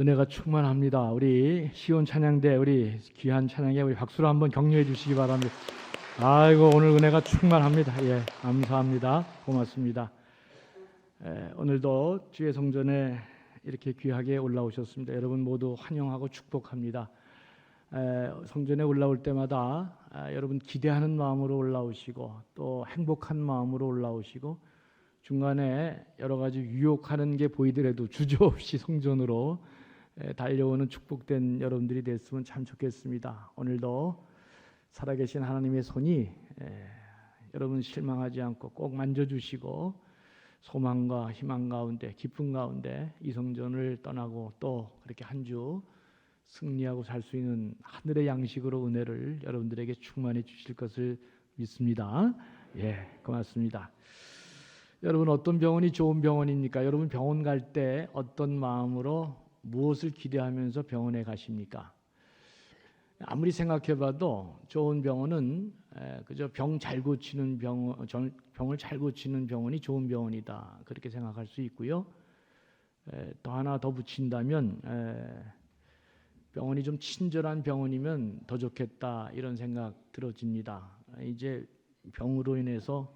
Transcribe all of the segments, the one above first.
은혜가 충만합니다. 우리 시온 찬양대 우리 귀한 찬양에 우리 박수로 한번 격려해 주시기 바랍니다. 아이고 오늘 은혜가 충만합니다. 예, 감사합니다. 고맙습니다. 오늘도 주의 성전에 이렇게 귀하게 올라오셨습니다. 여러분 모두 환영하고 축복합니다. 성전에 올라올 때마다 여러분 기대하는 마음으로 올라오시고 또 행복한 마음으로 올라오시고 중간에 여러 가지 유혹하는 게 보이더라도 주저없이 성전으로 달려오는 축복된 여러분들이 됐으면 참 좋겠습니다. 오늘도 살아계신 하나님의 손이 여러분 실망하지 않고 꼭 만져주시고 소망과 희망 가운데 기쁨 가운데 이 성전을 떠나고 또 그렇게 한 주 승리하고 살 수 있는 하늘의 양식으로 은혜를 여러분들에게 충만해 주실 것을 믿습니다. 예, 고맙습니다. 여러분 어떤 병원이 좋은 병원입니까? 여러분 병원 갈 때 어떤 마음으로 무엇을 기대하면서 병원에 가십니까? 아무리 생각해봐도 좋은 병원은 그저 병을 잘 고치는 병원이 좋은 병원이다 그렇게 생각할 수 있고요. 또 하나 더 붙인다면 병원이 좀 친절한 병원이면 더 좋겠다 이런 생각 들어집니다. 이제 병으로 인해서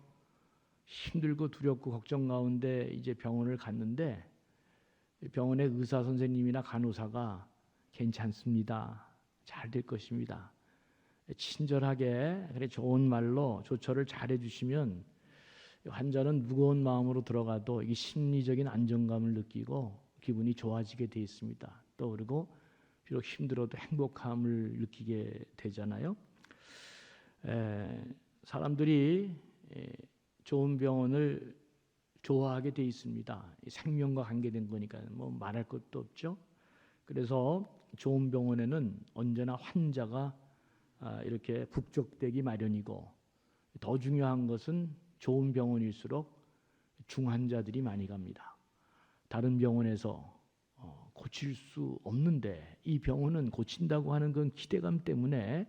힘들고 두렵고 걱정 가운데 이제 병원을 갔는데 병원의 의사 선생님이나 간호사가 괜찮습니다. 잘 될 것입니다. 친절하게 그래 좋은 말로 조처를 잘 해주시면 환자는 무거운 마음으로 들어가도 이게 심리적인 안정감을 느끼고 기분이 좋아지게 돼 있습니다. 또 그리고 비록 힘들어도 행복함을 느끼게 되잖아요. 사람들이 좋은 병원을 좋아하게 돼 있습니다. 생명과 관계된 거니까 뭐 말할 것도 없죠. 그래서 좋은 병원에는 언제나 환자가 이렇게 북적대기 마련이고 더 중요한 것은 좋은 병원일수록 중환자들이 많이 갑니다. 다른 병원에서 고칠 수 없는데 이 병원은 고친다고 하는 건 기대감 때문에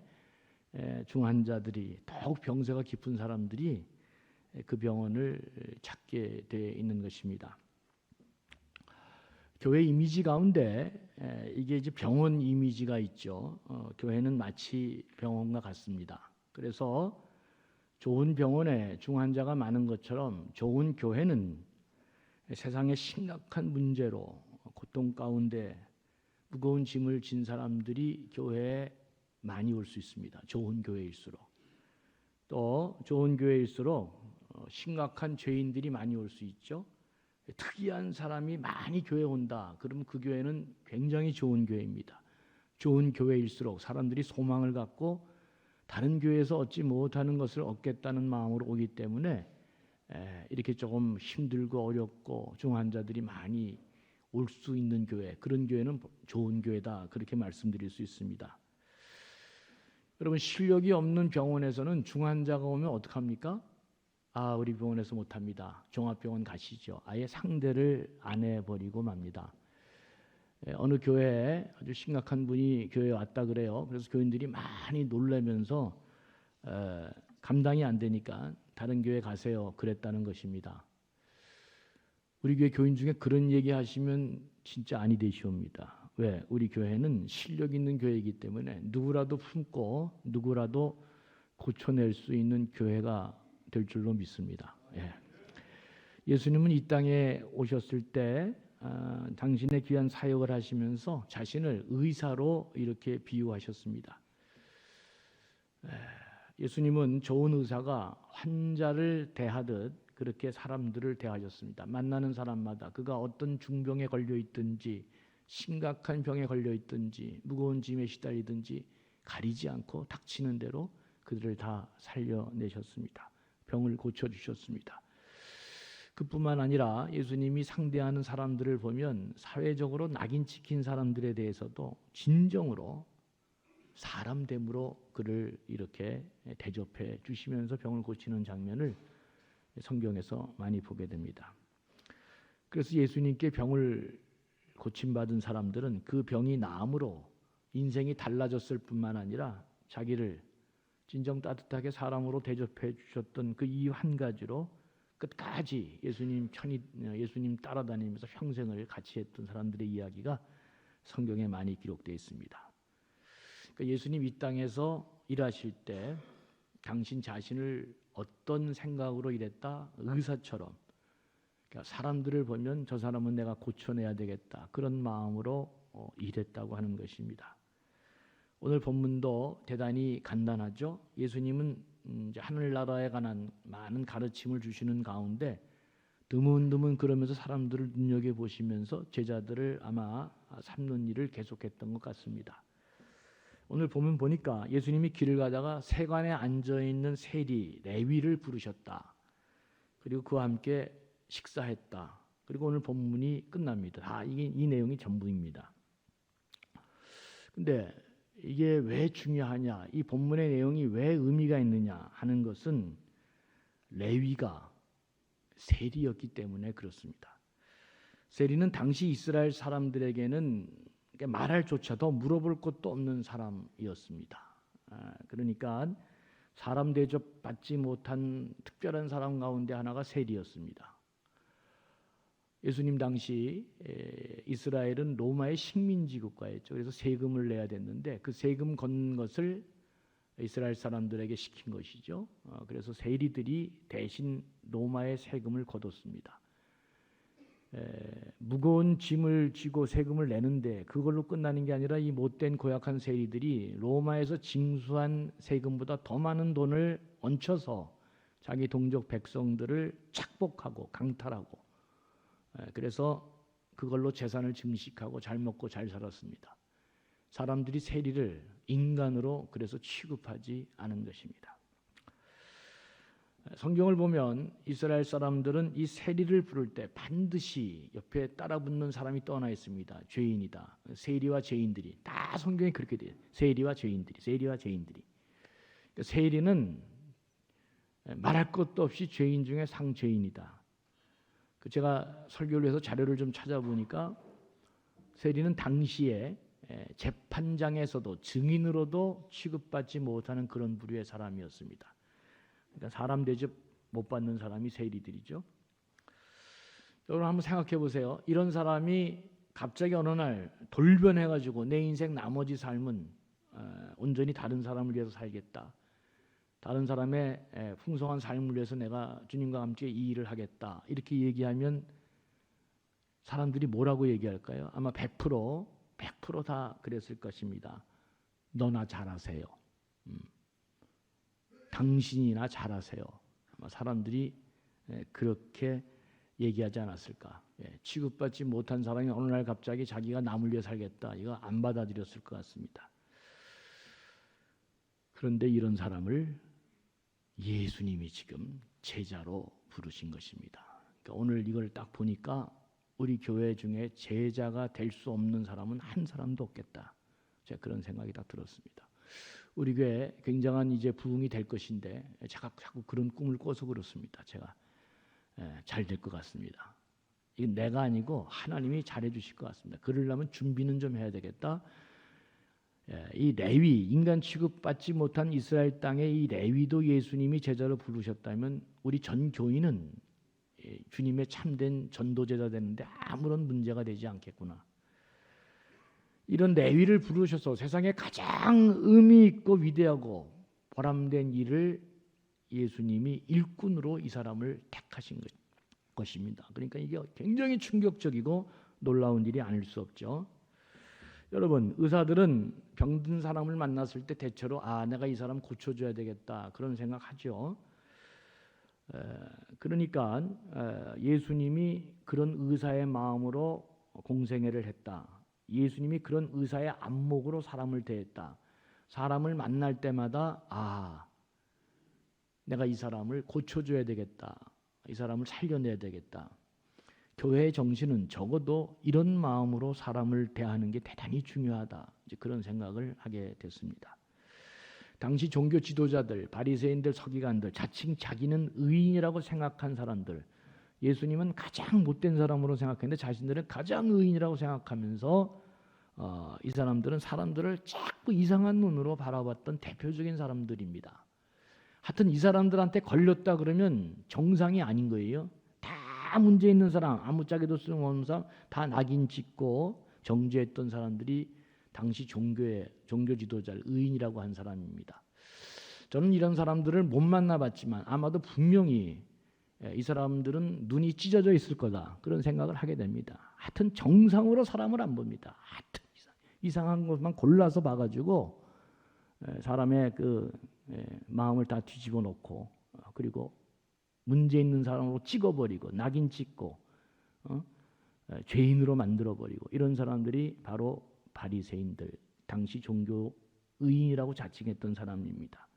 중환자들이 더욱 병세가 깊은 사람들이 그 병원을 찾게 돼 있는 것입니다. 교회 이미지 가운데 이게 이제 병원 이미지가 있죠. 교회는 마치 병원과 같습니다. 그래서 좋은 병원에 중환자가 많은 것처럼 좋은 교회는 세상의 심각한 문제로 고통 가운데 무거운 짐을 진 사람들이 교회에 많이 올 수 있습니다. 좋은 교회일수록. 또 좋은 교회일수록 심각한 죄인들이 많이 올 수 있죠. 특이한 사람이 많이 교회에 온다. 그러면 그 교회는 굉장히 좋은 교회입니다. 좋은 교회일수록 사람들이 소망을 갖고 다른 교회에서 얻지 못하는 것을 얻겠다는 마음으로 오기 때문에 이렇게 조금 힘들고 어렵고 중환자들이 많이 올 수 있는 교회, 그런 교회는 좋은 교회다 그렇게 말씀드릴 수 있습니다. 여러분 실력이 없는 병원에서는 중환자가 오면 어떡합니까? 우리 병원에서 못합니다. 종합병원 가시죠. 아예 상대를 안 해버리고 맙니다. 어느 교회에 아주 심각한 분이 교회에 왔다 그래요. 그래서 교인들이 많이 놀라면서 감당이 안 되니까 다른 교회 가세요 그랬다는 것입니다. 우리 교회 교인 중에 그런 얘기 하시면 진짜 아니 되시옵니다. 왜? 우리 교회는 실력 있는 교회이기 때문에 누구라도 품고 누구라도 고쳐낼 수 있는 교회가 될 줄로 믿습니다. 예수님은 이 땅에 오셨을 때 당신의 귀한 사역을 하시면서 자신을 의사로 이렇게 비유하셨습니다. 예수님은 좋은 의사가 환자를 대하듯 그렇게 사람들을 대하셨습니다. 만나는 사람마다 그가 어떤 중병에 걸려 있든지 심각한 병에 걸려 있든지 무거운 짐에 시달리든지 가리지 않고 닥치는 대로 그들을 다 살려내셨습니다. 병을 고쳐주셨습니다. 그뿐만 아니라 예수님이 상대하는 사람들을 보면 사회적으로 낙인 찍힌 사람들에 대해서도 진정으로 사람됨으로 그를 이렇게 대접해 주시면서 병을 고치는 장면을 성경에서 많이 보게 됩니다. 그래서 예수님께 병을 고침받은 사람들은 그 병이 나음으로 인생이 달라졌을 뿐만 아니라 자기를 진정 따뜻하게 사람으로 대접해 주셨던 그 이유 한 가지로 끝까지 예수님 따라다니면서 평생을 같이 했던 사람들의 이야기가 성경에 많이 기록되어 있습니다. 그러니까 예수님 이 땅에서 일하실 때 당신 자신을 어떤 생각으로 일했다? 의사처럼. 그러니까 사람들을 보면 저 사람은 내가 고쳐내야 되겠다. 그런 마음으로 일했다고 하는 것입니다. 오늘 본문도 대단히 간단하죠. 예수님은 이제 하늘나라에 관한 많은 가르침을 주시는 가운데 드문드문 그러면서 사람들을 눈여겨보시면서 제자들을 아마 삼는 일을 계속했던 것 같습니다. 오늘 보면 보니까 예수님이 길을 가다가 세관에 앉아있는 세리 레위를 부르셨다. 그리고 그와 함께 식사했다. 그리고 오늘 본문이 끝납니다. 이게 이 내용이 전부입니다. 근데 이게 왜 중요하냐, 이 본문의 내용이 왜 의미가 있느냐 하는 것은 레위가 세리였기 때문에 그렇습니다. 세리는 당시 이스라엘 사람들에게는 말할 조차도 물어볼 것도 없는 사람이었습니다. 그러니까 사람 대접 받지 못한 특별한 사람 가운데 하나가 세리였습니다. 예수님 당시 이스라엘은 로마의 식민지 국가였죠. 그래서 세금을 내야 됐는데 그 세금 건 것을 이스라엘 사람들에게 시킨 것이죠. 그래서 세리들이 대신 로마의 세금을 거뒀습니다. 무거운 짐을 지고 세금을 내는데 그걸로 끝나는 게 아니라 이 못된 고약한 세리들이 로마에서 징수한 세금보다 더 많은 돈을 얹혀서 자기 동족 백성들을 착복하고 강탈하고, 그래서 그걸로 재산을 증식하고 잘 먹고 잘 살았습니다. 사람들이 세리를 인간으로 그래서 취급하지 않은 것입니다. 성경을 보면 이스라엘 사람들은 이 세리를 부를 때 반드시 옆에 따라붙는 사람이 떠나 있습니다. 죄인이다. 세리와 죄인들이 다 성경에 그렇게 돼요. 세리와 죄인들이. 그러니까 세리는 말할 것도 없이 죄인 중에 상죄인이다. 제가 설교를 해서 자료를 좀 찾아보니까 세리는 당시에 재판장에서도 증인으로도 취급받지 못하는 그런 부류의 사람이었습니다. 그러니까 사람 대접 못 받는 사람이 세리들이죠. 여러분 한번 생각해 보세요. 이런 사람이 갑자기 어느 날 돌변해가지고 내 인생 나머지 삶은 온전히 다른 사람을 위해서 살겠다. 다른 사람의 풍성한 삶을 위해서 내가 주님과 함께 이 일을 하겠다. 이렇게 얘기하면 사람들이 뭐라고 얘기할까요? 아마 100% 다 그랬을 것입니다. 너나 잘하세요. 당신이나 잘하세요. 아마 사람들이 그렇게 얘기하지 않았을까. 취급받지 못한 사람이 어느 날 갑자기 자기가 남을 위해 살겠다. 이거 안 받아들였을 것 같습니다. 그런데 이런 사람을 예수님이 지금 제자로 부르신 것입니다. 그러니까 오늘 이걸 딱 보니까 우리 교회 중에 제자가 될 수 없는 사람은 한 사람도 없겠다. 제가 그런 생각이 딱 들었습니다. 우리 교회 굉장한 이제 부흥이 될 것인데 자꾸 그런 꿈을 꿔서 그렇습니다. 제가 잘 될 것 같습니다. 이건 내가 아니고 하나님이 잘해 주실 것 같습니다. 그러려면 준비는 좀 해야 되겠다. 이 레위, 인간 취급받지 못한 이스라엘 땅의 이 레위도 예수님이 제자로 부르셨다면 우리 전 교인은 주님의 참된 전도제자 되는데 아무런 문제가 되지 않겠구나. 이런 레위를 부르셔서 세상에 가장 의미 있고 위대하고 보람된 일을 예수님이 일꾼으로 이 사람을 택하신 것입니다. 그러니까 이게 굉장히 충격적이고 놀라운 일이 아닐 수 없죠. 여러분, 의사들은 병든 사람을 만났을 때 대체로 내가 이 사람 고쳐줘야 되겠다 그런 생각하죠. 그러니까 예수님이 그런 의사의 마음으로 공생애를 했다. 예수님이 그런 의사의 안목으로 사람을 대했다. 사람을 만날 때마다 내가 이 사람을 고쳐줘야 되겠다. 이 사람을 살려내야 되겠다. 교회의 정신은 적어도 이런 마음으로 사람을 대하는 게 대단히 중요하다. 이제 그런 생각을 하게 됐습니다. 당시 종교 지도자들, 바리새인들, 서기관들, 자칭 자기는 의인이라고 생각한 사람들, 예수님은 가장 못된 사람으로 생각했는데 자신들은 가장 의인이라고 생각하면서 이 사람들은 사람들을 자꾸 이상한 눈으로 바라봤던 대표적인 사람들입니다. 하여튼 이 사람들한테 걸렸다 그러면 정상이 아닌 거예요. 다 문제 있는 사람, 아무짝에도 쓸모없는 사람, 다 낙인 찍고 정죄했던 사람들이 당시 종교 지도자를 의인이라고 한 사람입니다. 저는 이런 사람들을 못 만나봤지만 아마도 분명히 이 사람들은 눈이 찢어져 있을 거다 그런 생각을 하게 됩니다. 하여튼 정상으로 사람을 안 봅니다. 하여튼 이상한 것만 골라서 봐가지고 사람의 그 마음을 다 뒤집어 놓고 그리고 문제 있는 사람으로 찍어버리고 낙인 찍고 죄인으로 만들어버리고 이런 사람들이 바로 바리새인들, 당시 종교 의인이라고 자칭했던 사람입니다.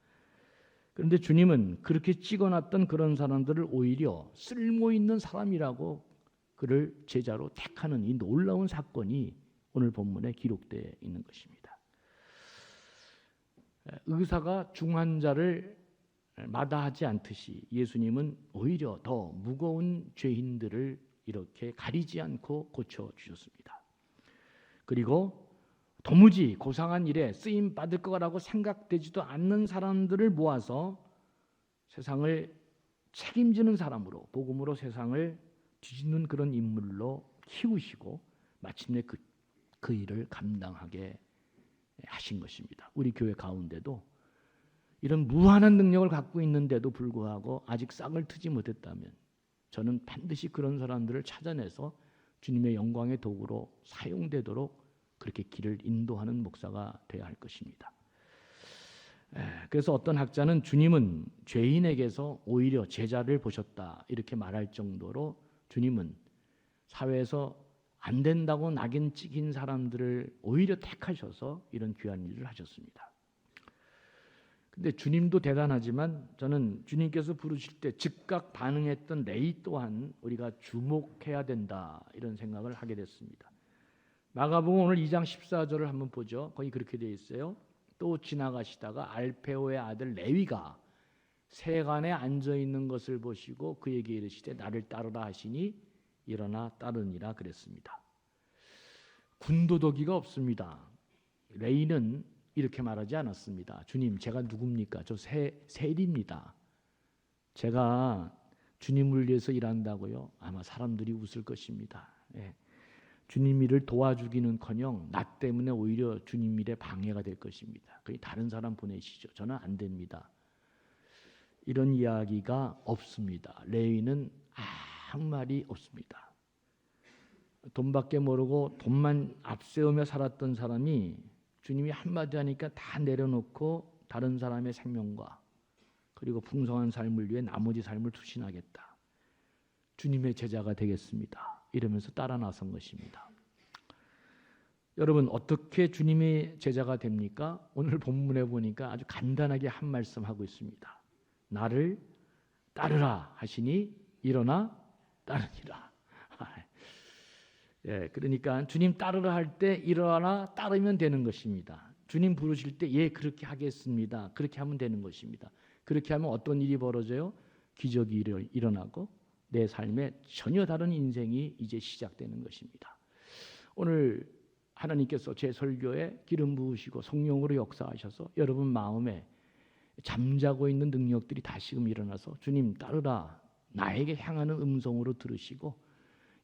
그런데 주님은 그렇게 찍어놨던 그런 사람들을 오히려 쓸모있는 사람이라고 그를 제자로 택하는 이 놀라운 사건이 오늘 본문에 기록되어 있는 것입니다. 의사가 중환자를 마다하지 않듯이 예수님은 오히려 더 무거운 죄인들을 이렇게 가리지 않고 고쳐주셨습니다. 그리고 도무지 고상한 일에 쓰임 받을 거라고 생각되지도 않는 사람들을 모아서 세상을 책임지는 사람으로, 복음으로 세상을 뒤집는 그런 인물로 키우시고 마침내 그 일을 감당하게 하신 것입니다. 우리 교회 가운데도 이런 무한한 능력을 갖고 있는데도 불구하고 아직 싹을 트지 못했다면 저는 반드시 그런 사람들을 찾아내서 주님의 영광의 도구로 사용되도록 그렇게 길을 인도하는 목사가 되어야 할 것입니다. 그래서 어떤 학자는 주님은 죄인에게서 오히려 제자를 보셨다 이렇게 말할 정도로 주님은 사회에서 안 된다고 낙인 찍힌 사람들을 오히려 택하셔서 이런 귀한 일을 하셨습니다. 근데 주님도 대단하지만 저는 주님께서 부르실 때 즉각 반응했던 레위 또한 우리가 주목해야 된다 이런 생각을 하게 됐습니다. 마가복음 오늘 2장 14절을 한번 보죠. 거기 그렇게 되어 있어요. 또 지나가시다가 알페오의 아들 레위가 세간에 앉아 있는 것을 보시고 그에게 이르시되 나를 따르라 하시니 일어나 따르니라 그랬습니다. 군더더기가 없습니다. 레위는 이렇게 말하지 않았습니다. 주님, 제가 누굽니까? 저 세리입니다. 제가 주님을 위해서 일한다고요? 아마 사람들이 웃을 것입니다. 주님 일을 도와주기는커녕 나 때문에 오히려 주님 일에 방해가 될 것입니다. 그게 다른 사람 보내시죠. 저는 안 됩니다. 이런 이야기가 없습니다. 레위는 아무 말이 없습니다. 돈밖에 모르고 돈만 앞세우며 살았던 사람이 주님이 한마디 하니까 다 내려놓고 다른 사람의 생명과 그리고 풍성한 삶을 위해 나머지 삶을 투신하겠다. 주님의 제자가 되겠습니다. 이러면서 따라 나선 것입니다. 여러분 어떻게 주님의 제자가 됩니까? 오늘 본문에 보니까 아주 간단하게 한 말씀 하고 있습니다. 나를 따르라 하시니 일어나 따르니라. 그러니까 주님 따르라 할 때 일어나 따르면 되는 것입니다. 주님 부르실 때 그렇게 하겠습니다. 그렇게 하면 되는 것입니다. 그렇게 하면 어떤 일이 벌어져요? 기적이 일어나고 내 삶에 전혀 다른 인생이 이제 시작되는 것입니다. 오늘 하나님께서 제 설교에 기름 부으시고 성령으로 역사하셔서 여러분 마음에 잠자고 있는 능력들이 다시금 일어나서 주님 따르라 나에게 향하는 음성으로 들으시고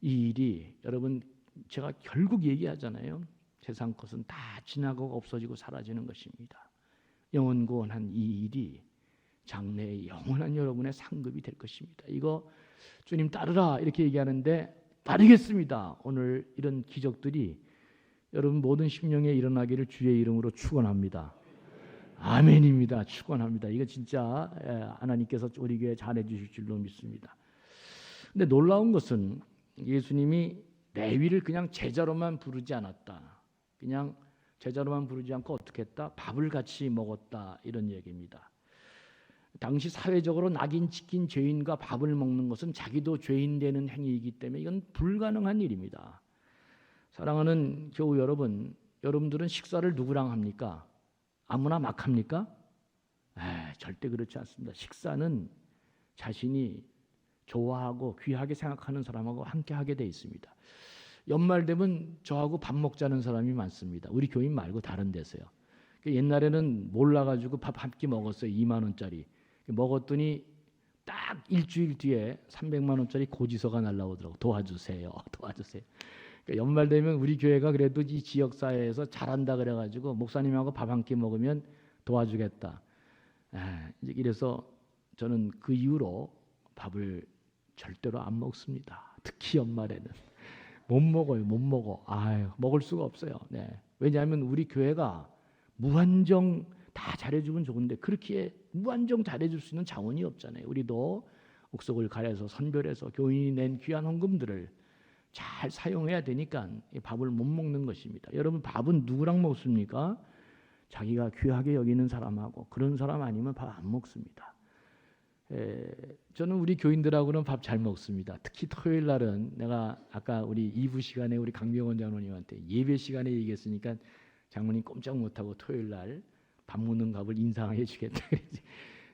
이 일이 여러분 제가 결국 얘기하잖아요. 세상 것은 다 지나고 없어지고 사라지는 것입니다. 영원고원한 이 일이 장래의 영원한 여러분의 상급이 될 것입니다. 이거 주님 따르라 이렇게 얘기하는데 따르겠습니다. 오늘 이런 기적들이 여러분 모든 심령에 일어나기를 주의 이름으로 축원합니다. 아멘입니다. 축원합니다. 이거 진짜 하나님께서 우리 교회 잘해 주실 줄로 믿습니다. 근데 놀라운 것은 예수님이 레위를 그냥 제자로만 부르지 않았다. 그냥 제자로만 부르지 않고 어떻게 했다? 밥을 같이 먹었다 이런 얘기입니다. 당시 사회적으로 낙인 찍힌 죄인과 밥을 먹는 것은 자기도 죄인 되는 행위이기 때문에 이건 불가능한 일입니다. 사랑하는 교우 여러분, 여러분들은 식사를 누구랑 합니까? 아무나 막 합니까? 절대 그렇지 않습니다. 식사는 자신이 좋아하고 귀하게 생각하는 사람하고 함께 하게 돼 있습니다. 연말 되면 저하고 밥 먹자는 사람이 많습니다. 우리 교인 말고 다른 데서요. 옛날에는 몰라가지고 밥 한 끼 먹었어요. 2만 원짜리. 먹었더니 딱 일주일 뒤에 300만 원짜리 고지서가 날라오더라고. 도와주세요. 도와주세요. 그러니까 연말 되면 우리 교회가 그래도 이 지역 사회에서 잘한다 그래가지고 목사님하고 밥 한 끼 먹으면 도와주겠다. 이제 이래서 저는 그 이후로 밥을 절대로 안 먹습니다. 특히 연말에는 못 먹어요, 못 먹어. 먹을 수가 없어요. 네. 왜냐하면 우리 교회가 무한정 다 잘해주면 좋은데 그렇게 무한정 잘해줄 수 있는 자원이 없잖아요. 우리도 옥석을 가려서 선별해서 교인이 낸 귀한 헌금들을 잘 사용해야 되니까 밥을 못 먹는 것입니다. 여러분 밥은 누구랑 먹습니까? 자기가 귀하게 여기는 사람하고 그런 사람 아니면 밥 안 먹습니다. 저는 우리 교인들하고는 밥 잘 먹습니다. 특히 토요일 날은 내가 아까 우리 2부 시간에 우리 강병원 장로님한테 예배 시간에 얘기했으니까 장모님 꼼짝 못하고 토요일 날 밥 먹는 값을 인상해 주겠다.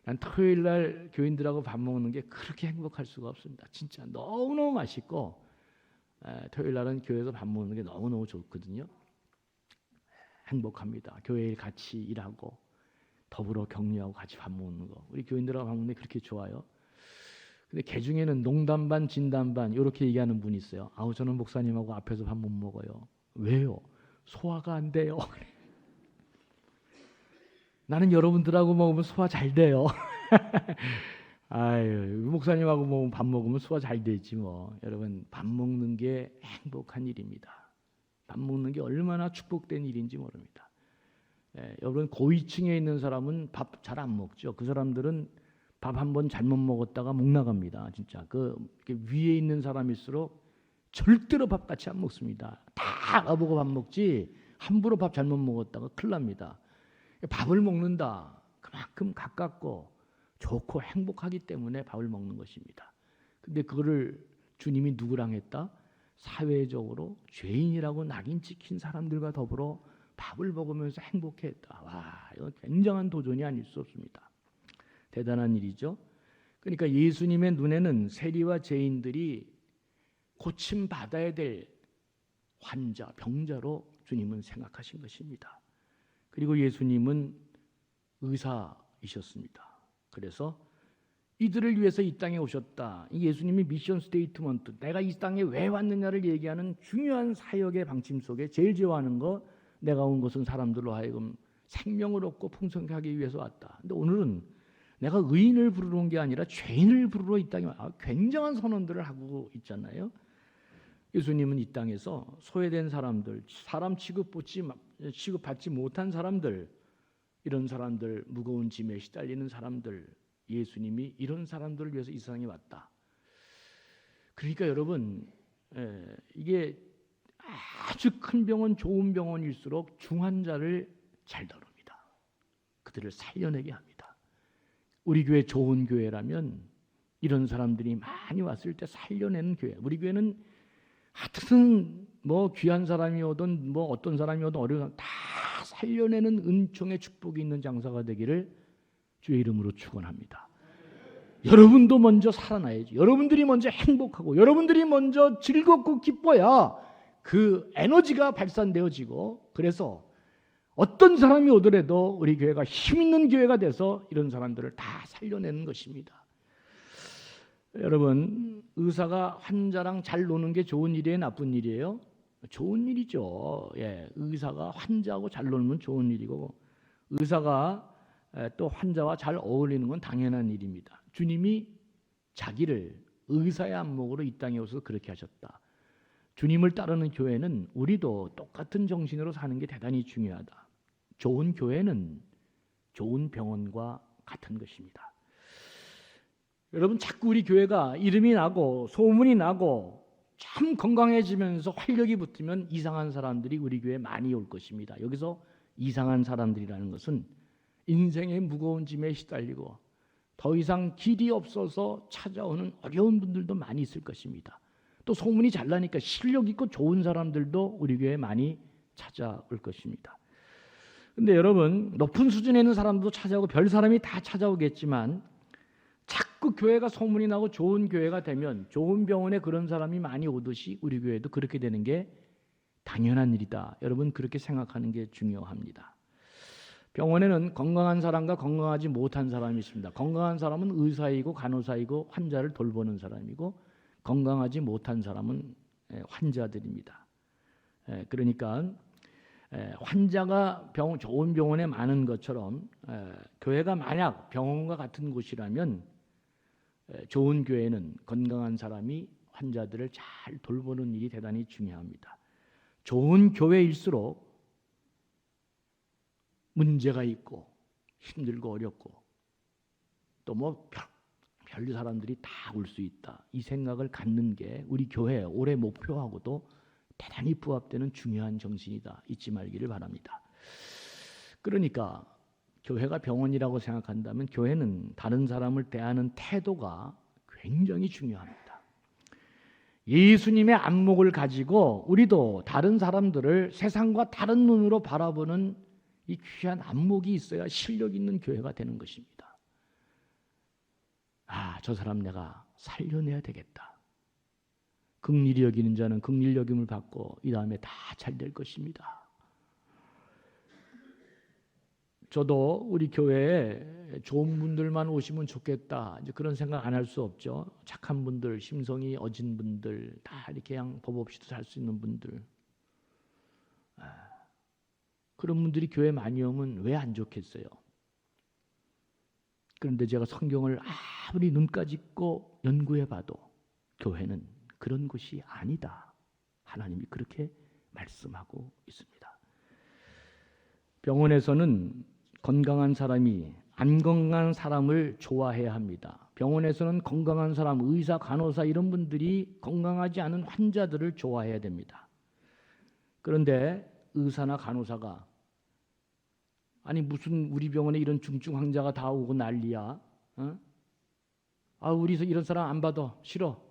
난 토요일 날 교인들하고 밥 먹는 게 그렇게 행복할 수가 없습니다. 진짜 너무너무 맛있고 토요일 날은 교회에서 밥 먹는 게 너무너무 좋거든요. 행복합니다. 교회에 같이 일하고 더불어 격려하고 같이 밥 먹는 거. 우리 교인들하고 밥 먹는 게 그렇게 좋아요. 근데 개 중에는 농담 반 진담 반 이렇게 얘기하는 분이 있어요. 저는 목사님하고 앞에서 밥 못 먹어요. 왜요? 소화가 안 돼요. 나는 여러분들하고 먹으면 소화 잘 돼요. 목사님하고 먹으면 밥 먹으면 소화 잘 되지 뭐. 여러분 밥 먹는 게 행복한 일입니다. 밥 먹는 게 얼마나 축복된 일인지 모릅니다. 여러분 고위층에 있는 사람은 밥 잘 안 먹죠. 그 사람들은 밥 한 번 잘못 먹었다가 목 나갑니다. 진짜 위에 있는 사람일수록 절대로 밥 같이 안 먹습니다. 다 나보고 밥 먹지 함부로 밥 잘못 먹었다가 큰일 납니다. 밥을 먹는다. 그만큼 가깝고 좋고 행복하기 때문에 밥을 먹는 것입니다. 근데 그거를 주님이 누구랑 했다? 사회적으로 죄인이라고 낙인 찍힌 사람들과 더불어 밥을 먹으면서 행복했다. 이건 굉장한 도전이 아닐 수 없습니다. 대단한 일이죠. 그러니까 예수님의 눈에는 세리와 죄인들이 고침 받아야 될 환자, 병자로 주님은 생각하신 것입니다. 그리고 예수님은 의사이셨습니다. 그래서 이들을 위해서 이 땅에 오셨다. 이 예수님의 미션 스테이트먼트, 내가 이 땅에 왜 왔느냐를 얘기하는 중요한 사역의 방침 속에 제일 좋아하는 거, 내가 온 것은 사람들로 하여금 생명을 얻고 풍성하게 하기 위해서 왔다. 근데 오늘은 내가 의인을 부르러 온 게 아니라 죄인을 부르러 이 땅에 굉장한 선언들을 하고 있잖아요. 예수님은 이 땅에서 소외된 사람들, 사람 취급받지 못한 사람들, 이런 사람들, 무거운 짐에 시달리는 사람들, 예수님이 이런 사람들을 위해서 이 세상에 왔다. 그러니까 여러분, 이게 아주 큰 병원, 좋은 병원일수록 중환자를 잘 다룹니다. 그들을 살려내게 합니다. 우리 교회 좋은 교회라면 이런 사람들이 많이 왔을 때 살려내는 교회. 우리 교회는 하여튼 뭐 귀한 사람이 오든 뭐 어떤 사람이 오든 어려운 사람 다 살려내는 은총의 축복이 있는 장사가 되기를 주의 이름으로 축원합니다. 여러분도 먼저 살아나야지. 여러분들이 먼저 행복하고 여러분들이 먼저 즐겁고 기뻐야 그 에너지가 발산되어지고, 그래서 어떤 사람이 오더라도 우리 교회가 힘 있는 교회가 돼서 이런 사람들을 다 살려내는 것입니다. 여러분, 의사가 환자랑 잘 노는 게 좋은 일이에요, 나쁜 일이에요? 좋은 일이죠. 의사가 환자하고 잘 놀면 좋은 일이고, 의사가 또 환자와 잘 어울리는 건 당연한 일입니다. 주님이 자기를 의사의 안목으로 이 땅에 오셔서 그렇게 하셨다. 주님을 따르는 교회는 우리도 똑같은 정신으로 사는 게 대단히 중요하다. 좋은 교회는 좋은 병원과 같은 것입니다. 여러분, 자꾸 우리 교회가 이름이 나고 소문이 나고 참 건강해지면서 활력이 붙으면 이상한 사람들이 우리 교회에 많이 올 것입니다. 여기서 이상한 사람들이라는 것은 인생의 무거운 짐에 시달리고 더 이상 길이 없어서 찾아오는 어려운 분들도 많이 있을 것입니다. 또 소문이 잘 나니까 실력 있고 좋은 사람들도 우리 교회에 많이 찾아올 것입니다. 근데 여러분, 높은 수준에 있는 사람도 찾아오고 별 사람이 다 찾아오겠지만 자꾸 교회가 소문이 나고 좋은 교회가 되면 좋은 병원에 그런 사람이 많이 오듯이 우리 교회도 그렇게 되는 게 당연한 일이다. 여러분, 그렇게 생각하는 게 중요합니다. 병원에는 건강한 사람과 건강하지 못한 사람이 있습니다. 건강한 사람은 의사이고 간호사이고 환자를 돌보는 사람이고, 건강하지 못한 사람은 환자들입니다. 그러니까 환자가 좋은 병원에 많은 것처럼 교회가 만약 병원과 같은 곳이라면 좋은 교회는 건강한 사람이 환자들을 잘 돌보는 일이 대단히 중요합니다. 좋은 교회일수록 문제가 있고 힘들고 어렵고 또 뭐 별로 사람들이 다 올 수 있다. 이 생각을 갖는 게 우리 교회 올해 목표하고도 대단히 부합되는 중요한 정신이다. 잊지 말기를 바랍니다. 그러니까 교회가 병원이라고 생각한다면 교회는 다른 사람을 대하는 태도가 굉장히 중요합니다. 예수님의 안목을 가지고 우리도 다른 사람들을 세상과 다른 눈으로 바라보는 이 귀한 안목이 있어야 실력 있는 교회가 되는 것입니다. 저 사람 내가 살려내야 되겠다. 긍휼히 여기는 자는 긍휼 여김을 받고 이 다음에 다 잘 될 것입니다. 저도 우리 교회에 좋은 분들만 오시면 좋겠다. 이제 그런 생각 안 할 수 없죠. 착한 분들, 심성이 어진 분들, 다 이렇게 그냥 법 없이도 살 수 있는 분들. 그런 분들이 교회 많이 오면 왜 안 좋겠어요? 그런데 제가 성경을 아무리 눈까지 고 연구해봐도 교회는 그런 곳이 아니다. 하나님이 그렇게 말씀하고 있습니다. 병원에서는 건강한 사람이 안 건강한 사람을 좋아해야 합니다. 병원에서는 건강한 사람, 의사, 간호사 이런 분들이 건강하지 않은 환자들을 좋아해야 됩니다. 그런데 의사나 간호사가 아니 무슨 우리 병원에 이런 중증 환자가 다 오고 난리야. 우리 이런 사람 안 받아. 싫어.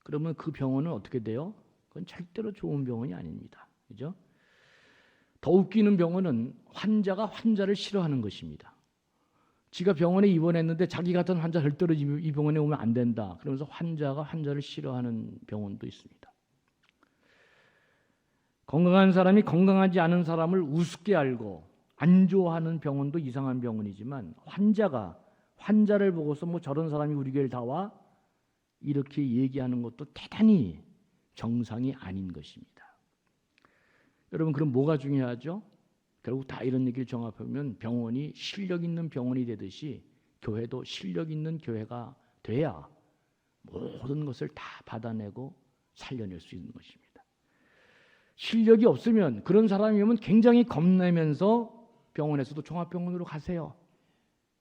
그러면 그 병원은 어떻게 돼요? 그건 절대로 좋은 병원이 아닙니다. 그죠? 더 웃기는 병원은 환자가 환자를 싫어하는 것입니다. 지가 병원에 입원했는데 자기 같은 환자 절대로 이 병원에 오면 안 된다. 그러면서 환자가 환자를 싫어하는 병원도 있습니다. 건강한 사람이 건강하지 않은 사람을 우습게 알고 안 좋아하는 병원도 이상한 병원이지만 환자가 환자를 보고서 뭐 저런 사람이 우리 교회를 다 와? 이렇게 얘기하는 것도 대단히 정상이 아닌 것입니다. 여러분 그럼 뭐가 중요하죠? 결국 다 이런 얘기를 종합하면 병원이 실력 있는 병원이 되듯이 교회도 실력 있는 교회가 돼야 모든 것을 다 받아내고 살려낼 수 있는 것입니다. 실력이 없으면 그런 사람이 오면 굉장히 겁내면서 병원에서도 종합병원으로 가세요.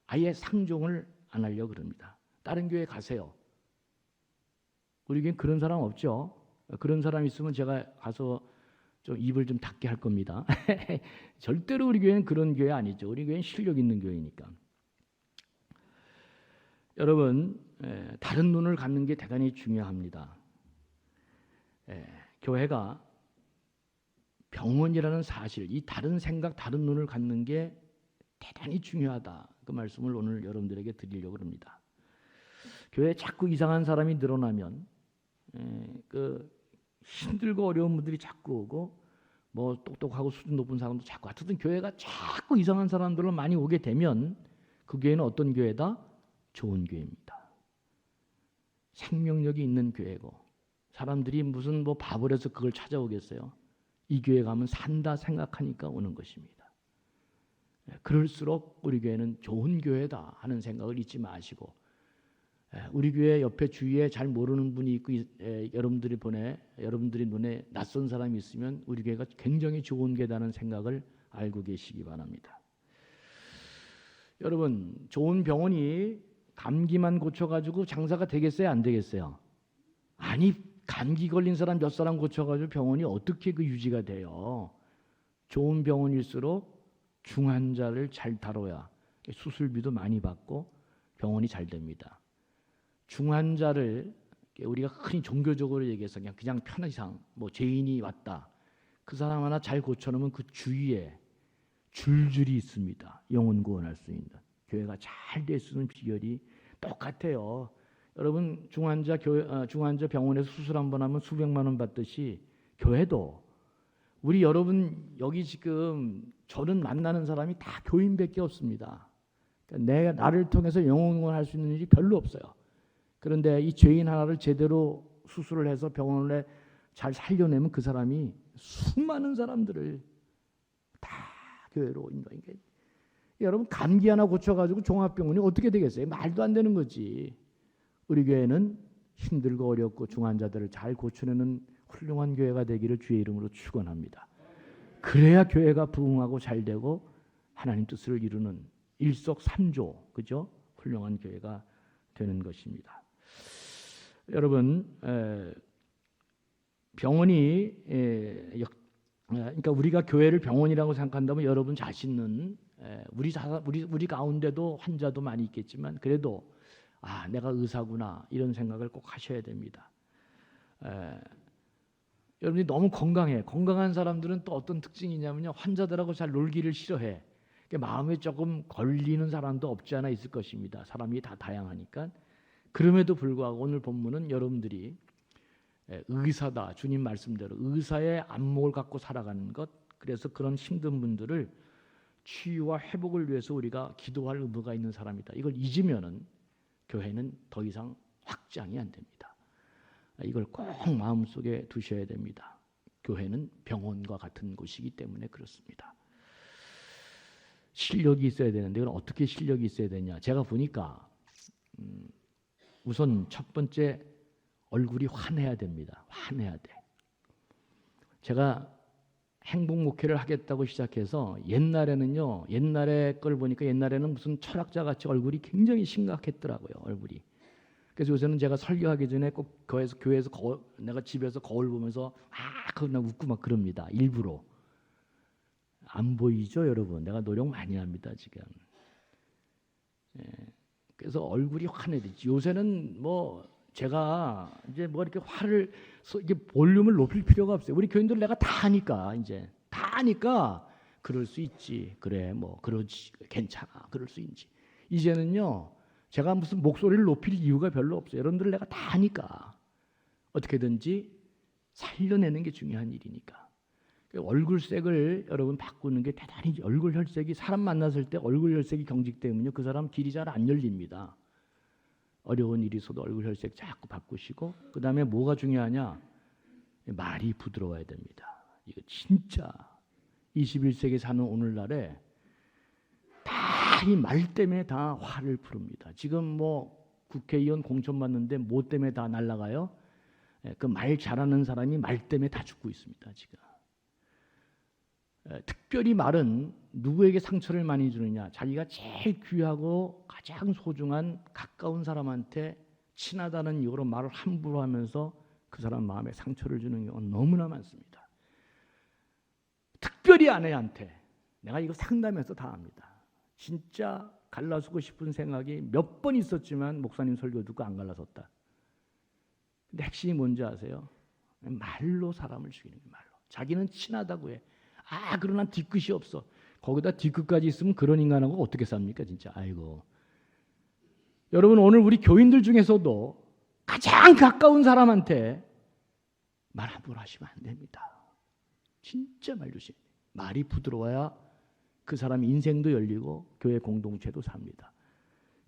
아예 상종을 안 하려고 그럽니다. 다른 교회 가세요. 우리 교회는 그런 사람 없죠. 그런 사람 있으면 제가 가서 좀 입을 좀 닫게 할 겁니다. 절대로 우리 교회는 그런 교회 아니죠. 우리 교회는 실력 있는 교회니까. 여러분 다른 눈을 갖는 게 대단히 중요합니다. 교회가 병원이라는 사실, 이 다른 생각, 다른 눈을 갖는 게 대단히 중요하다. 그 말씀을 오늘 여러분들에게 드리려고 합니다. 교회에 자꾸 이상한 사람이 늘어나면 그 힘들고 어려운 분들이 자꾸 오고 뭐 똑똑하고 수준 높은 사람도 자꾸 하여튼 교회가 자꾸 이상한 사람들로 많이 오게 되면 그 교회는 어떤 교회다? 좋은 교회입니다. 생명력이 있는 교회고 사람들이 무슨 뭐 밥을 해서 그걸 찾아오겠어요? 이 교회 가면 산다 생각하니까 오는 것입니다. 그럴수록 우리 교회는 좋은 교회다 하는 생각을 잊지 마시고 우리 교회 옆에 주위에 잘 모르는 분이 있고 여러분들이 눈에 낯선 사람이 있으면 우리 교회가 굉장히 좋은 교회다는 생각을 알고 계시기 바랍니다. 여러분 좋은 병원이 감기만 고쳐가지고 장사가 되겠어요? 안 되겠어요? 아니 감기 걸린 사람 몇 사람 고쳐가지고 병원이 어떻게 그 유지가 돼요? 좋은 병원일수록 중환자를 잘 다뤄야 수술비도 많이 받고 병원이 잘 됩니다. 중환자를 우리가 흔히 종교적으로 얘기해서 그냥 편의상 뭐 죄인이 왔다. 그 사람 하나 잘 고쳐놓으면 그 주위에 줄줄이 있습니다. 영혼 구원할 수 있는. 교회가 잘 될 수 있는 비결이 똑같아요. 여러분 중환자 병원에서 수술 한번 하면 수백만 원 받듯이 교회도 우리 여러분 여기 지금 저는 만나는 사람이 다 교인밖에 없습니다. 그러니까 나를 통해서 영혼 구원할 수 있는 일이 별로 없어요. 그런데 이 죄인 하나를 제대로 수술을 해서 병원에 잘 살려내면 그 사람이 수많은 사람들을 다 교회로 인도하니까 여러분 감기 하나 고쳐가지고 종합병원이 어떻게 되겠어요? 말도 안 되는 거지. 우리 교회는 힘들고 어렵고 중환자들을 잘 고쳐내는 훌륭한 교회가 되기를 주의 이름으로 축원합니다. 그래야 교회가 부흥하고 잘 되고 하나님 뜻을 이루는 일석삼조, 그죠? 훌륭한 교회가 되는 것입니다. 여러분, 병원이 그러니까 우리가 교회를 병원이라고 생각한다면 여러분 자신은 우리 가운데도 환자도 많이 있겠지만 그래도 내가 의사구나 이런 생각을 꼭 하셔야 됩니다. 여러분이 너무 건강한 사람들은 또 어떤 특징이냐면요, 환자들하고 잘 놀기를 싫어해. 마음에 조금 걸리는 사람도 없지 않아 있을 것입니다. 사람이 다 다양하니까. 그럼에도 불구하고 오늘 본문은 여러분들이 의사다, 주님 말씀대로 의사의 안목을 갖고 살아가는 것, 그래서 그런 힘든 분들을 치유와 회복을 위해서 우리가 기도할 의무가 있는 사람이다. 이걸 잊으면은 교회는 더 이상 확장이 안 됩니다. 이걸 꼭 마음속에 두셔야 됩니다. 교회는 병원과 같은 곳이기 때문에 그렇습니다. 실력이 있어야 되는데 이건 어떻게 실력이 있어야 되냐? 제가 보니까 우선 첫 번째 얼굴이 환해야 됩니다. 환해야 돼. 제가 행복 목회를 하겠다고 시작해서 옛날에는요, 옛날에 걸 보니까 옛날에는 무슨 철학자 같이 얼굴이 굉장히 심각했더라고요. 얼굴이. 그래서 요새는 제가 설교하기 전에 꼭 교회에서 내가 집에서 거울 보면서 그냥 웃고 막 그럽니다. 일부러. 안 보이죠, 여러분? 내가 노력 많이 합니다, 지금. 그래서 얼굴이 환해야 되지. 요새는 뭐 제가 이제 뭐 이렇게 이게 볼륨을 높일 필요가 없어요. 우리 교인들 내가 다 하니까 이제 다 하니까 그럴 수 있지. 그래, 뭐 그러지, 괜찮아. 그럴 수 있지. 이제는요, 제가 무슨 목소리를 높일 이유가 별로 없어요. 여러분들 내가 다 하니까 어떻게든지 살려내는 게 중요한 일이니까. 얼굴색을 여러분 바꾸는 게 대단히, 얼굴 혈색이 사람 만났을 때 얼굴 혈색이 경직되면요, 그 사람 길이 잘 안 열립니다. 어려운 일이 있어도 얼굴 혈색 자꾸 바꾸시고, 그 다음에 뭐가 중요하냐? 말이 부드러워야 됩니다. 이거 진짜 21세기 사는 오늘날에 다 이 말 때문에 다 화를 부릅니다. 지금 뭐 국회의원 공천 받는데 뭐 때문에 다 날아가요? 그 말 잘하는 사람이 말 때문에 다 죽고 있습니다. 지금. 특별히 말은 누구에게 상처를 많이 주느냐? 자기가 제일 귀하고 가장 소중한 가까운 사람한테 친하다는 이유로 말을 함부로 하면서 그 사람 마음에 상처를 주는 경우는 너무나 많습니다. 특별히 아내한테 내가 이거 상담해서 다 압니다. 진짜 갈라서고 싶은 생각이 몇 번 있었지만 목사님 설교 듣고 안 갈라섰다. 근데 핵심이 뭔지 아세요? 말로 사람을 죽이는 게 말로. 자기는 친하다고 해. 그러나 뒤끝이 없어. 거기다 뒤끝까지 있으면 그런 인간하고 어떻게 삽니까, 진짜. 아이고. 여러분, 오늘 우리 교인들 중에서도 가장 가까운 사람한테 말 함부로 하시면 안 됩니다. 진짜 말 조심. 말이 부드러워야 그 사람 인생도 열리고 교회 공동체도 삽니다.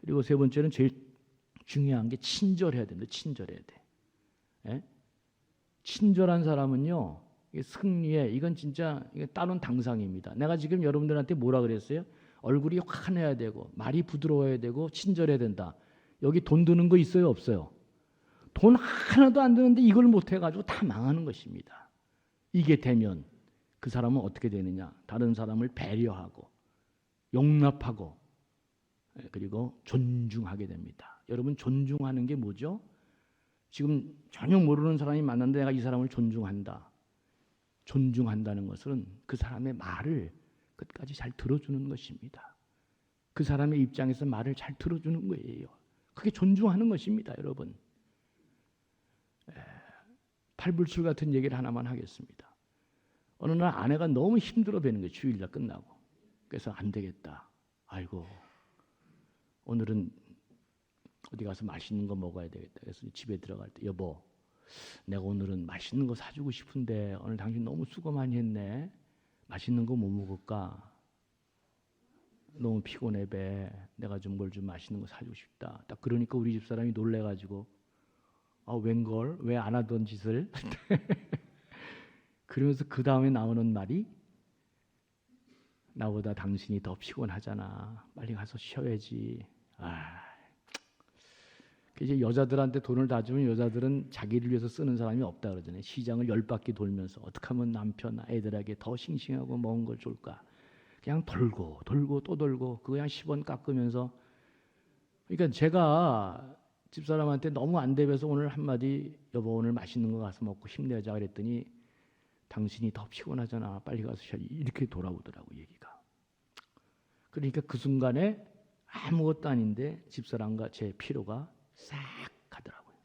그리고 세 번째는 제일 중요한 게 친절해야 됩니다. 친절해야 돼. 예? 친절한 사람은요, 승리에, 이건 진짜 따놓은 당상입니다. 내가 지금 여러분들한테 뭐라 그랬어요? 얼굴이 환해야 되고 말이 부드러워야 되고 친절해야 된다. 여기 돈 드는 거 있어요, 없어요? 돈 하나도 안 드는데 이걸 못 해가지고 다 망하는 것입니다. 이게 되면 그 사람은 어떻게 되느냐? 다른 사람을 배려하고 용납하고 그리고 존중하게 됩니다. 여러분, 존중하는 게 뭐죠? 지금 전혀 모르는 사람이 만났는데 내가 이 사람을 존중한다. 존중한다는 것은 그 사람의 말을 끝까지 잘 들어주는 것입니다. 그 사람의 입장에서 말을 잘 들어주는 거예요. 그게 존중하는 것입니다, 여러분. 팔불출 같은 얘기를 하나만 하겠습니다. 어느 날 아내가 너무 힘들어 배는 거예요. 주일날 끝나고. 그래서 안 되겠다. 아이고, 오늘은 어디 가서 맛있는 거 먹어야 되겠다. 그래서 집에 들어갈 때, 여보, 내가 오늘은 맛있는 거 사주고 싶은데 오늘 당신 너무 수고 많이 했네. 맛있는 거 뭐 먹을까? 너무 피곤해 배. 내가 좀 뭘 좀 맛있는 거 사주고 싶다. 딱 그러니까 우리 집사람이 놀래가지고 웬걸? 왜 안 하던 짓을? 그러면서 그 다음에 나오는 말이 나보다 당신이 더 피곤하잖아. 빨리 가서 쉬어야지. 이제 여자들한테 돈을 다 주면 여자들은 자기를 위해서 쓰는 사람이 없다 그러잖아요. 시장을 10바퀴 돌면서 어떻게 하면 남편, 애들에게 더 싱싱하고 먹은 걸 줄까. 그냥 돌고 또 돌고 그냥 10원 깎으면서. 그러니까 제가 집사람한테 너무 안 대변해서 오늘 한마디, 여보 오늘 맛있는 거 가서 먹고 힘내자 그랬더니 당신이 더 피곤하잖아. 빨리 가서 쉬어. 이렇게 돌아오더라고 얘기가. 그러니까 그 순간에 아무것도 아닌데 집사람과 제 피로가 싹 가더라고요.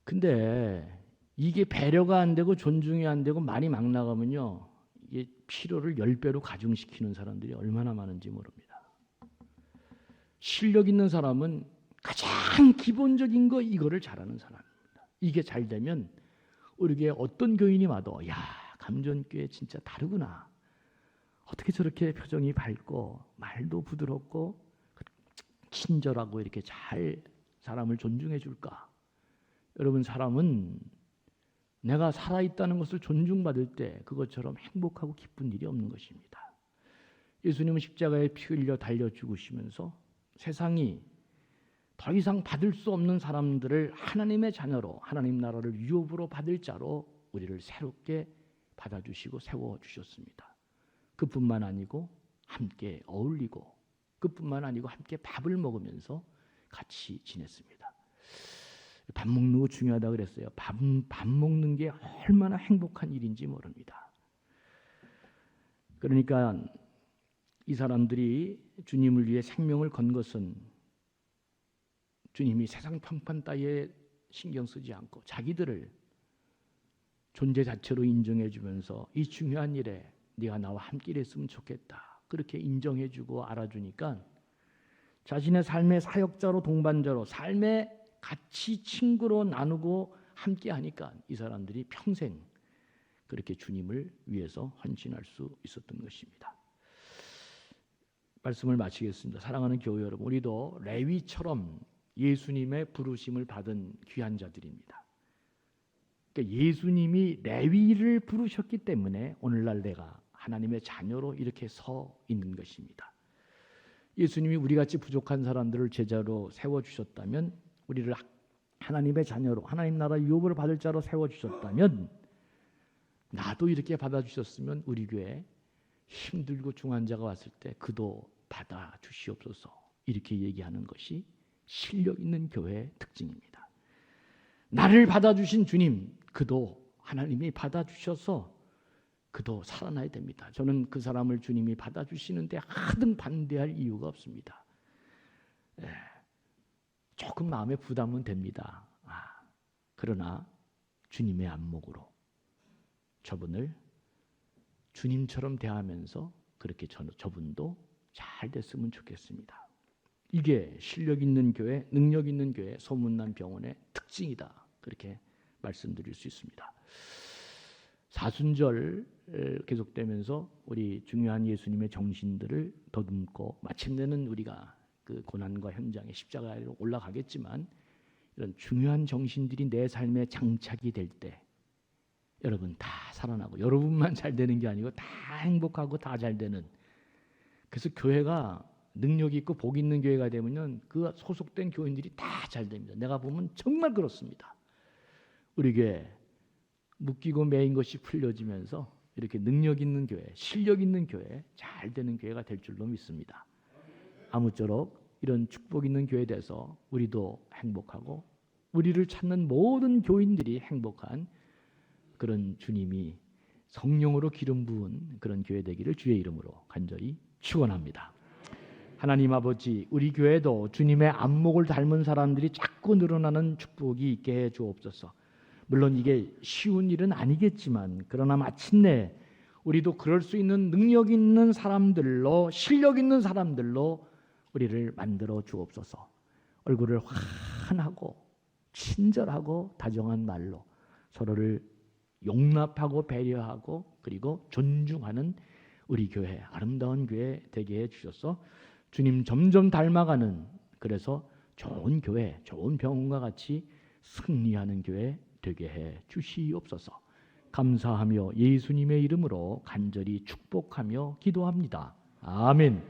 근데 이게 배려가 안 되고 존중이 안 되고 말이 막 나가면요, 이게 피로를 10배로 가중시키는 사람들이 얼마나 많은지 모릅니다. 실력 있는 사람은 가장 기본적인 거 이거를 잘하는 사람입니다. 이게 잘 되면 우리에게 어떤 교인이 와도 야, 감전교회 진짜 다르구나. 어떻게 저렇게 표정이 밝고 말도 부드럽고 친절하고 이렇게 잘 사람을 존중해 줄까? 여러분, 사람은 내가 살아있다는 것을 존중받을 때 그것처럼 행복하고 기쁜 일이 없는 것입니다. 예수님은 십자가에 피 흘려 달려 죽으시면서 세상이 더 이상 받을 수 없는 사람들을 하나님의 자녀로, 하나님 나라를 유업으로 받을 자로 우리를 새롭게 받아주시고 세워주셨습니다. 그뿐만 아니고 함께 어울리고, 그뿐만 아니고 함께 밥을 먹으면서 같이 지냈습니다. 밥 먹는 거 중요하다고 그랬어요. 밥 먹는 게 얼마나 행복한 일인지 모릅니다. 그러니까 이 사람들이 주님을 위해 생명을 건 것은 주님이 세상 평판 따위에 신경 쓰지 않고 자기들을 존재 자체로 인정해 주면서 이 중요한 일에 네가 나와 함께 일했으면 좋겠다, 그렇게 인정해 주고 알아주니까 자신의 삶의 사역자로, 동반자로, 삶의 같이 친구로 나누고 함께 하니까 이 사람들이 평생 그렇게 주님을 위해서 헌신할 수 있었던 것입니다. 말씀을 마치겠습니다. 사랑하는 교회 여러분, 우리도 레위처럼 예수님의 부르심을 받은 귀한 자들입니다. 그러니까 예수님이 레위를 부르셨기 때문에 오늘날 내가 하나님의 자녀로 이렇게 서 있는 것입니다. 예수님이 우리같이 부족한 사람들을 제자로 세워주셨다면, 우리를 하나님의 자녀로, 하나님 나라 유업을 받을 자로 세워주셨다면, 나도 이렇게 받아주셨으면 우리 교회 힘들고 중한 자가 왔을 때 그도 받아주시옵소서, 이렇게 얘기하는 것이 실력 있는 교회의 특징입니다. 나를 받아주신 주님, 그도 하나님이 받아주셔서 그도 살아나야 됩니다. 저는 그 사람을 주님이 받아주시는데 하등 반대할 이유가 없습니다. 조금 마음에 부담은 됩니다. 그러나 주님의 안목으로 저분을 주님처럼 대하면서 그렇게 저분도 잘 됐으면 좋겠습니다. 이게 실력 있는 교회, 능력 있는 교회, 소문난 병원의 특징이다, 그렇게 말씀드릴 수 있습니다. 사순절 계속되면서 우리 중요한 예수님의 정신들을 더듬고 마침내는 우리가 그 고난과 현장의 십자가로 올라가겠지만, 이런 중요한 정신들이 내 삶에 장착이 될 때 여러분 다 살아나고, 여러분만 잘 되는 게 아니고 다 행복하고 다 잘 되는, 그래서 교회가 능력 있고 복 있는 교회가 되면은 그 소속된 교인들이 다 잘 됩니다. 내가 보면 정말 그렇습니다. 우리 교회 묶이고 매인 것이 풀려지면서 이렇게 능력 있는 교회, 실력 있는 교회, 잘 되는 교회가 될 줄로 믿습니다. 아무쪼록 이런 축복 있는 교회에 대해서 우리도 행복하고 우리를 찾는 모든 교인들이 행복한 그런 주님이 성령으로 기름 부은 그런 교회 되기를 주의 이름으로 간절히 축원합니다. 하나님 아버지, 우리 교회도 주님의 안목을 닮은 사람들이 자꾸 늘어나는 축복이 있게 해 주옵소서. 물론 이게 쉬운 일은 아니겠지만, 그러나 마침내 우리도 그럴 수 있는 능력 있는 사람들로, 실력 있는 사람들로 우리를 만들어 주옵소서. 얼굴을 환하고 친절하고 다정한 말로 서로를 용납하고 배려하고 그리고 존중하는 우리 교회, 아름다운 교회 되게 해 주셔서 주님 점점 닮아가는, 그래서 좋은 교회, 좋은 병원과 같이 승리하는 교회 되게 해 주시옵소서. 감사하며 예수님의 이름으로 간절히 축복하며 기도합니다. 아멘.